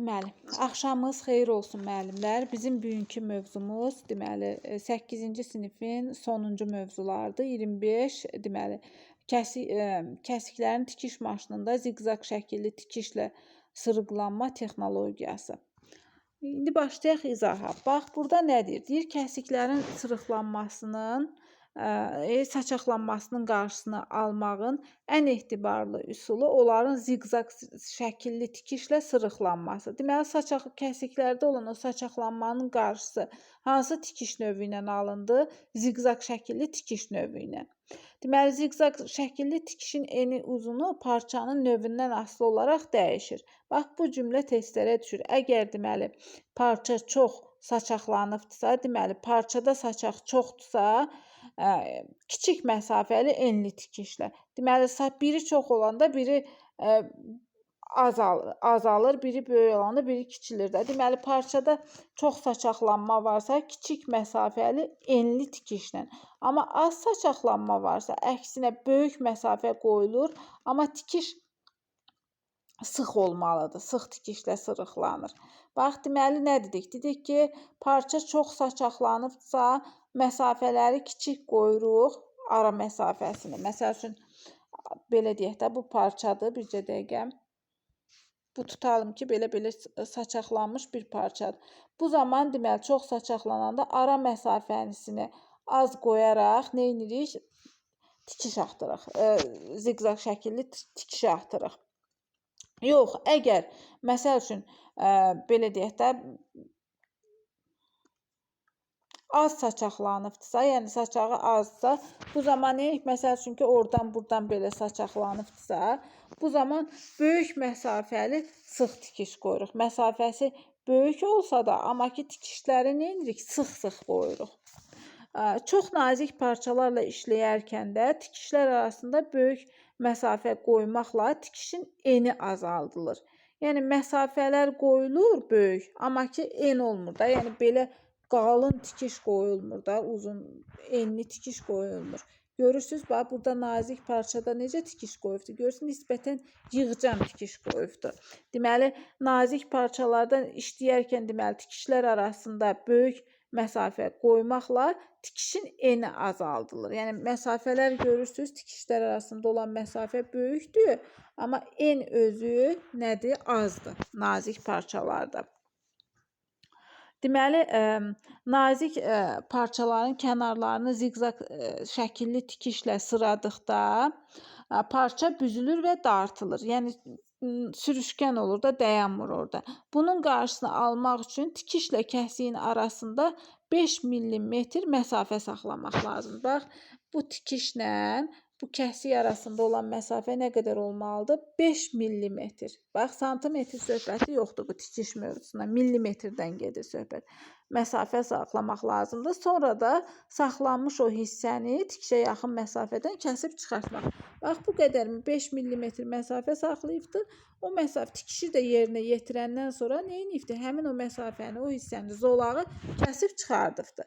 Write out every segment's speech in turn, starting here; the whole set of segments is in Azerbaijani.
Deməli, axşamınız xeyir olsun müəllimlər. Bizim bugünkü mövzumuz, deməli, 8-ci sinifin sonuncu mövzulardır. 25, deməli, kəsiklərin tikiş maşınında ziqzaq şəkilli tikişlə sırıqlanma texnologiyası. İndi başlayaq izaha. Bax, burada nə deyir? Deyir, kəsiklərin sırıqlanmasının, saçaqlanmasının qarşısını almağın ən etibarlı üsulu onların ziqzaq şəkilli tikişlə sırıqlanması. Deməli, kəsiklərdə olan o saçaqlanmanın qarşısı hansı tikiş növü ilə alındı? Ziqzaq şəkilli tikiş növü ilə. Deməli, ziqzaq şəkilli tikişin eni uzunu parçanın növündən asılı olaraq dəyişir. Bax, bu cümlə testlərə düşür. Əgər, deməli, parça çox saçaqlanıbdırsa, deməli, parçada saçaq çoxdursa, kiçik məsafəli enli tikişlə. Deməli, biri çox olanda biri azalır, biri böyük olanda biri kiçilir də. Deməli, parçada çox saçaqlanma varsa, kiçik məsafəli enli tikişlə. Amma az saçaqlanma varsa, əksinə böyük məsafə qoyulur, amma tikiş sıx olmalıdır. Sıx tikişlə sırıqlanır. Bax, deməli, nə dedik? Dedik ki, parça çox saçaqlanıbsa, məsafələri kiçik qoyuruq, ara məsafəsini. Məsəl üçün, belə deyək də, bu parçadır, bircə dəqiqə. Bu tutalım ki, belə saçaqlanmış bir parçadır. Bu zaman, deməli, çox saçaqlananda ara məsafəsini az qoyaraq nə edirik? Tikiş axtırıq. Ziqzaq şəkilli tikiş axtırıq. Yox, əgər, məsəl üçün, belə deyək də, az saçaqlanıbdırsa, yəni saçağı azsa, bu zaman məsəl üçün ki, oradan-buradan belə saçaqlanıbdırsa, bu zaman böyük məsafəli sıx tikiş qoyuruq. Məsafəsi böyük olsa da, amma ki, tikişləri nə edirik? Sıx-sıx qoyuruq. Çox nazik parçalarla işləyərkən də tikişlər arasında böyük məsafə qoymaqla tikişin eni azaldılır. Yəni, məsafələr qoyulur böyük, amma ki, en olmur da. Yəni, belə qalın tikiş qoyulmur da, uzun, enli tikiş qoyulmur. Görürsünüz, bax, burada nazik parçada necə tikiş qoyubdur? Görürsünüz, nisbətən yığcam tikiş qoyubdur. Deməli, nazik parçalardan işləyərkən, deməli, tikişlər arasında böyük məsafə qoymaqla tikişin eni azaldılır. Yəni, məsafələr görürsünüz, tikişlər arasında olan məsafə böyükdür, amma en özü nədir? Azdır nazik parçalarda. Deməli, nazik parçaların kənarlarını ziqzaq şəkilli tikişlə sıradıqda parça büzülür və dartılır. Yəni, sürüşkən olur da, dayanmır orada. Bunun qarşısını almaq üçün tikişlə kəsiyin arasında 5 mm məsafə saxlamaq lazımdır. Bax, bu tikişlə bu kəsik arasında olan məsafə nə qədər olmalıdır? 5 mm. Bax, santimetr söhbəti yoxdur bu tikiş mövzusunda. Millimetrdən gedir söhbət. Məsafə saxlamaq lazımdır. Sonra da saxlanmış o hissəni tikişə yaxın məsafədən kəsib çıxartmaq. Bax, bu qədər 5 mm məsafə saxlayıbdır. O məsafə tikişi də yerinə yetirəndən sonra nə edibdir? Həmin o məsafəni, o hissəni, zolağı kəsib çıxardıbdır.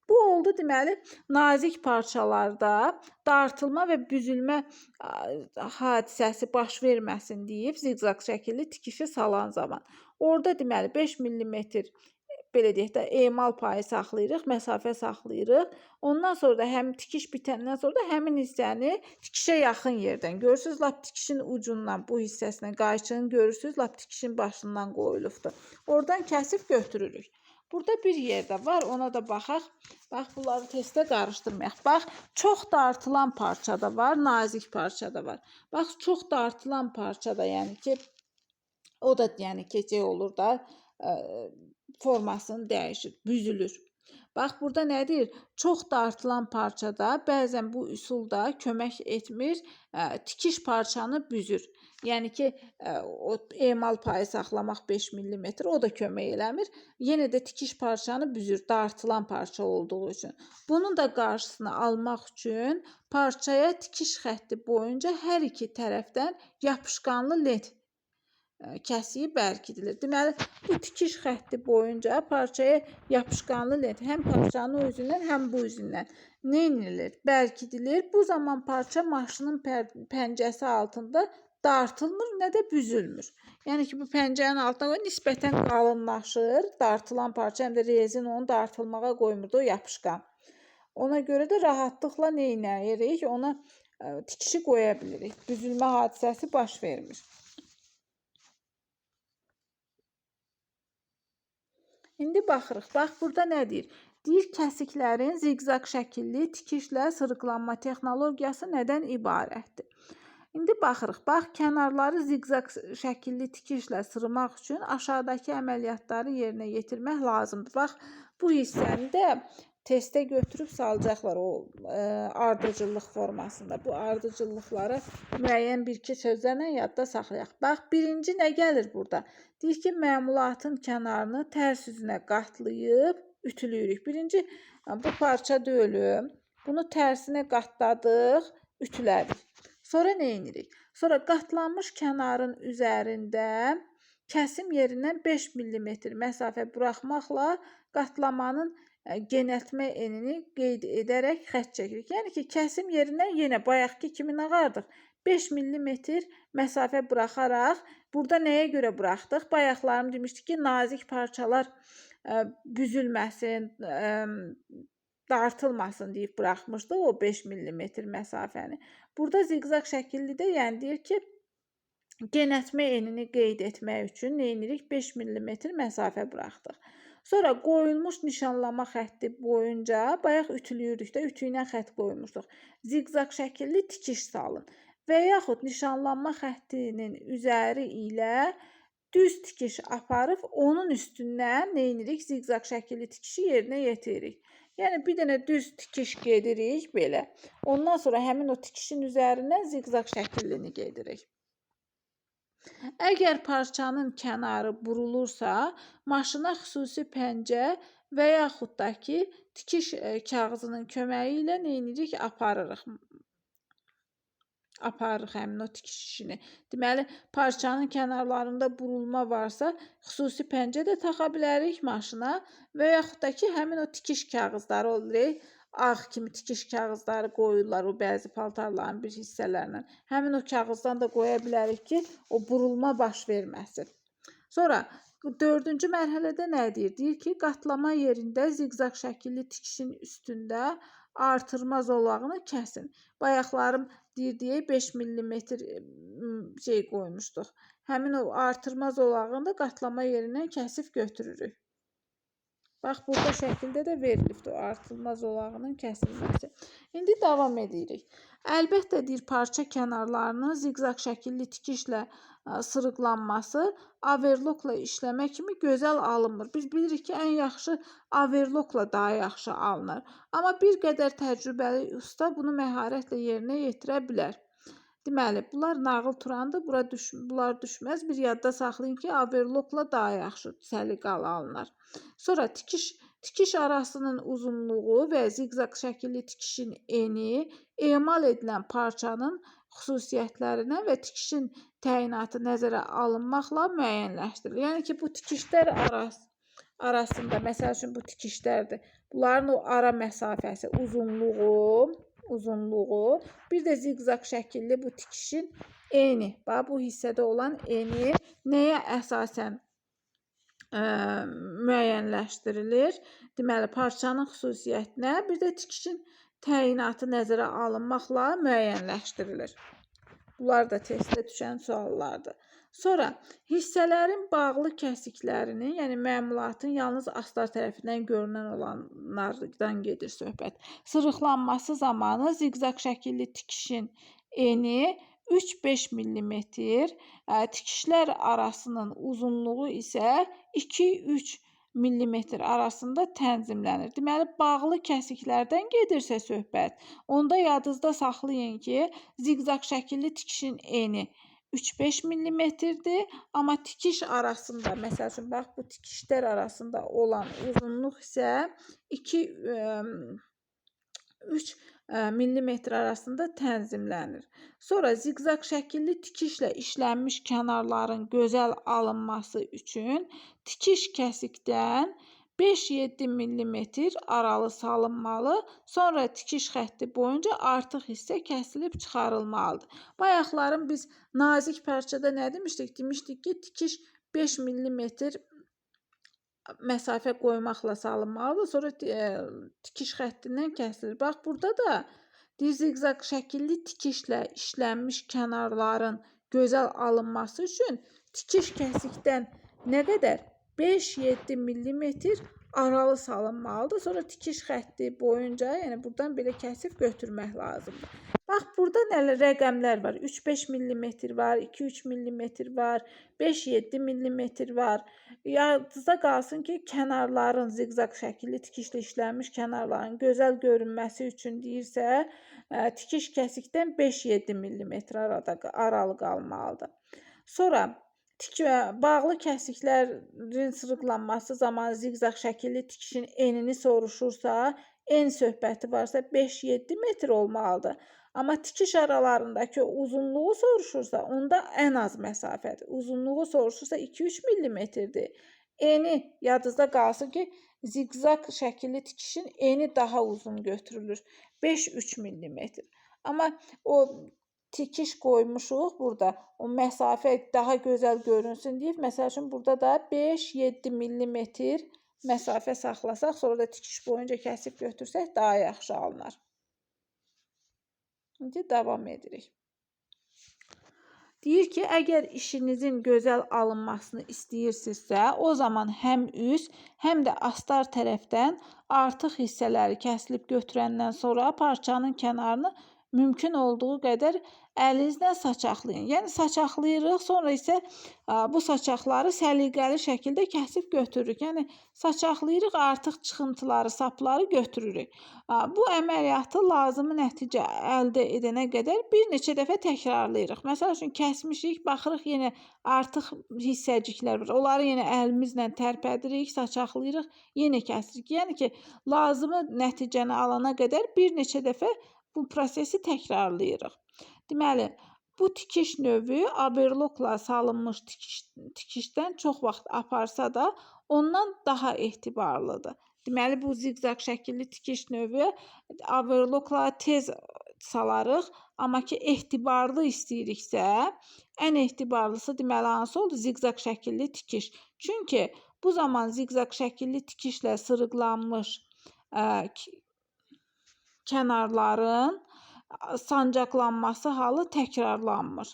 Bu oldu, deməli, nazik parçalarda dartılma və büzülmə hadisəsi baş verməsin deyib ziqzaq şəkilli tikişi salan zaman. Orada, deməli, 5 mm belə deyək də, emal payı saxlayırıq, məsafə saxlayırıq. Ondan sonra da tikiş bitəndən sonra da həmin hissəni tikişə yaxın yerdən görürsünüz, lap tikişin ucundan bu hissəsinə qayçını görürsünüz, lap tikişin başından qoyulubdur. Oradan kəsib götürürük. Burada bir yerdə var, ona da baxaq. Bax, bunları testdə qarışdırmayaq. Bax, çox dartılan parçada var, nazik parçada var. Bax, çox dartılan parçada, yəni ki, o da yəni keçək olur da, formasını dəyişir, büzülür. Bax, burada nə deyir? Çox dartılan parçada bəzən bu üsul da kömək etmir, tikiş parçanı büzür. Yəni ki, o emal payı saxlamaq 5 mm, o da kömək eləmir. Yenə də tikiş parçanı büzür, dartılan parça olduğu üçün. Bunun da qarşısını almaq üçün parçaya tikiş xətti boyunca hər iki tərəfdən yapışqanlı lent kəsiyi bərkidilir. Deməli, bu tikiş xətti boyunca parçaya yapışqanlı lent həm parçanın o üzündən, həm bu üzündən nə edilir? Bərkidilir. Bu zaman parça maşının pəncəsi altında dartılmır, nə də büzülmür. Yəni ki, bu pəncənin altına qoyun, nisbətən qalınlaşır. Dartılan parça, həm də rezin onu dartılmağa qoymurdu, o yapışqan. Ona görə də rahatlıqla neynəyirik? Ona tikişi qoya bilirik. Büzülmə hadisəsi baş vermir. İndi baxırıq. Bax, burada nə deyir? Deyir, kəsiklərin ziqzaq şəkilli tikişlə sırıqlanma texnologiyası nədən ibarətdir? İndi baxırıq. Bax, kənarları ziqzaq şəkilli tikişlə sırmaq üçün aşağıdakı əməliyyatları yerinə yetirmək lazımdır. Bax, bu hissəni də testə götürüb salacaqlar o ardıcıllıq formasında. Bu ardıcıllıqları müəyyən bir-iki sözlərlə yadda saxlayaq. Bax, birinci nə gəlir burada? Deyir ki, məmulatın kənarını tərs üzünə qatlayıb ütülüyürük. Birinci, bu parça dölüm. Bunu tərsinə qatladıq, ütülədik. Sonra nə edirik? Sonra qatlanmış kənarın üzərində kəsim yerindən 5 mm məsafə buraxmaqla qatlamanın genəltmə enini qeyd edərək xətt çəkirik. Yəni ki, kəsim yerindən yenə bayaqki kimi nə qardıq? 5 mm məsafə buraxaraq, burada nəyə görə buraxdıq? Bayaqlarım demişdik ki, nazik parçalar büzülməsin, dartılmasın deyib buraxmışdıq o 5 mm məsafəni. Burada ziqzaq şəkillidə, yəni deyir ki, genəltmə enini qeyd etmək üçün nə edirik? 5 mm məsafə buraxdıq. Sonra qoyulmuş nişanlama xətti boyunca bayaq ütülüyürdük də, ütü ilə xətt qoymuşduq. Ziqzaq şəkilli tikiş salın və yaxud nişanlanma xəttinin üzəri ilə düz tikiş aparıb onun üstündən nə edirik? Ziqzaq şəkilli tikişi yerinə yetiririk. Yəni bir dənə düz tikiş gedirik belə. Ondan sonra həmin o tikişin üzərindən ziqzaq şəklini gedirik. Əgər parçanın kənarı burulursa, maşına xüsusi pəncə və yaxud da ki, tikiş kağızının köməyi ilə nə edirik? Aparırıq həmin o tikiş işini. Deməli, parçanın kənarlarında burulma varsa, xüsusi pəncə də taxa bilərik maşına və yaxud da ki, həmin o tikiş kağızları olur. Ağ kimi tikiş kağızları qoyurlar o bəzi paltarların bir hissələrindən. Həmin o kağızdan da qoya bilərik ki, o burulma baş verməsin. Sonra 4-cü mərhələdə nə deyir? Deyir ki, qatlama yerində ziqzaq şəkilli tikişin üstündə artırma zolağını kəsin. Bayaqlarım deyir 5 mm şey qoymuşduq. Həmin o artırma zolağını da qatlama yerindən kəsib götürürük. Bax, burada şəkildə də verilibdir o artırma zolağının kəsilməsi. İndi davam edirik. Əlbəttə, deyir, parça kənarlarının ziqzaq şəkilli tikişlə sırıqlanması overlockla işləmə kimi gözəl alınmır. Biz bilirik ki, ən yaxşı overlockla daha yaxşı alınır. Amma bir qədər təcrübəli usta bunu məharətlə yerinə yetirə bilər. Deməli, bunlar nağıl turandır, bunlar düşməz. Bir yadda saxlayın ki, overlockla daha yaxşı səliqəli alınır. Sonra tikiş arasının uzunluğu və ziqzaq şəkilli tikişin eni emal edilən parçanın xüsusiyyətlərinə və tikişin təyinatı nəzərə alınmaqla müəyyənləşdirilir. Yəni ki, bu tikişlər arasında, məsəl üçün bu tikişlərdir. Bunların o ara məsafəsi, uzunluğu, bir də ziqzaq şəkilli bu tikişin eni, bax bu hissədə olan eni nəyə əsasən müəyyənləşdirilir? Deməli, parçanın xüsusiyyətinə, bir də tikişin təyinatı nəzərə alınmaqla müəyyənləşdirilir. Bunlar da testdə düşən suallardır. Sonra hissələrin bağlı kəsiklərinin, yəni məmulatın yalnız astar tərəfindən görünən olanlardan gedir söhbət. Sırıqlanması zamanı ziqzaq şəkilli tikişin eni 3-5 mm, tikişlər arasının uzunluğu isə 2-3 mm arasında tənzimlənir. Deməli, bağlı kəsiklərdən gedirsə söhbət, onda yadınızda saxlayın ki, ziqzaq şəkilli tikişin eni 3-5 mm-dir, amma tikiş arasında, məsəl üçün, bax, bu tikişlər arasında olan uzunluq isə 2-3 mm arasında tənzimlənir. Sonra ziqzaq şəkilli tikişlə işlənmiş kənarların gözəl alınması üçün tikiş kəsikdən 5-7 millimetr aralı salınmalı, sonra tikiş xətti boyunca artıq hissə kəsilib çıxarılmalıdır. Bayaqların biz nazik parçada nə demişdik? Demişdik ki, tikiş 5 millimetr məsafə qoymaqla salınmalıdır, sonra tikiş xəttindən kəsilir. Bax, burada da ziqzaq şəkilli tikişlə işlənmiş kənarların gözəl alınması üçün tikiş kəsikdən nə qədər? 5-7 millimetr aralı salınmalıdır. Sonra tikiş xətti boyunca, yəni buradan belə kəsib götürmək lazımdır. Bax, burada nələr rəqəmlər var? 3-5 millimetr var, 2-3 millimetr var, 5-7 millimetr var. Yadınızda qalsın ki, kənarların ziqzaq şəkilli tikişlə işlənmiş kənarların gözəl görünməsi üçün deyirsə, tikiş kəsikdən 5-7 millimetr aralı qalmalıdır. Sonra bağlı kəsiklərin sırıqlanması zamanı ziqzaq şəkilli tikişin enini soruşursa, en söhbəti varsa 5-7 metr olmalıdır. Amma tikiş aralarındakı uzunluğu soruşursa, onda ən az məsafədir. Uzunluğu soruşursa 2-3 millimetrdir. Eni, yadınızda qalsın ki, ziqzaq şəkilli tikişin eni daha uzun götürülür. 5-3 millimetr. Amma o tikiş qoymuşuq burada. O məsafə daha gözəl görünsün deyib. Məsəl üçün burada da 5-7 millimetr məsafə saxlasaq, sonra da tikiş boyunca kəsib götürsək daha yaxşı alınar. İndi davam edirik. Deyir ki, əgər işinizin gözəl alınmasını istəyirsinizsə, o zaman həm üst, həm də astar tərəfdən artıq hissələri kəsilib götürəndən sonra parçanın kənarını mümkün olduğu qədər əlinizlə saçaqlayın. Yəni saçaqlayırıq, sonra isə bu saçaqları səliqəli şəkildə kəsib götürürük. Yəni saçaqlayırıq, artıq çıxıntıları, sapları götürürük. Bu əməliyyatı lazımi nəticə əldə edənə qədər bir neçə dəfə təkrarlayırıq. Məsəl üçün kəsmişik, baxırıq yenə artıq hissəciklər var. Onları yenə əlimizlə tərpədirik, saçaqlayırıq, yenə kəsirik. Yəni ki, lazımi nəticəni alana qədər bir neçə dəfə bu prosesi təkrarlayırıq. Deməli, bu tikiş növü aberlokla salınmış tikişdən çox vaxt aparsa da ondan daha etibarlıdır. Deməli, bu ziqzaq şəkilli tikiş növü aberlokla tez salarıq, amma ki, etibarlı istəyiriksə, ən etibarlısı deməli hansı oldu? Ziqzaq şəkilli tikiş. Çünki bu zaman ziqzaq şəkilli tikişlə sırıqlanmış kənarların sancaqlanması halı təkrarlanmır.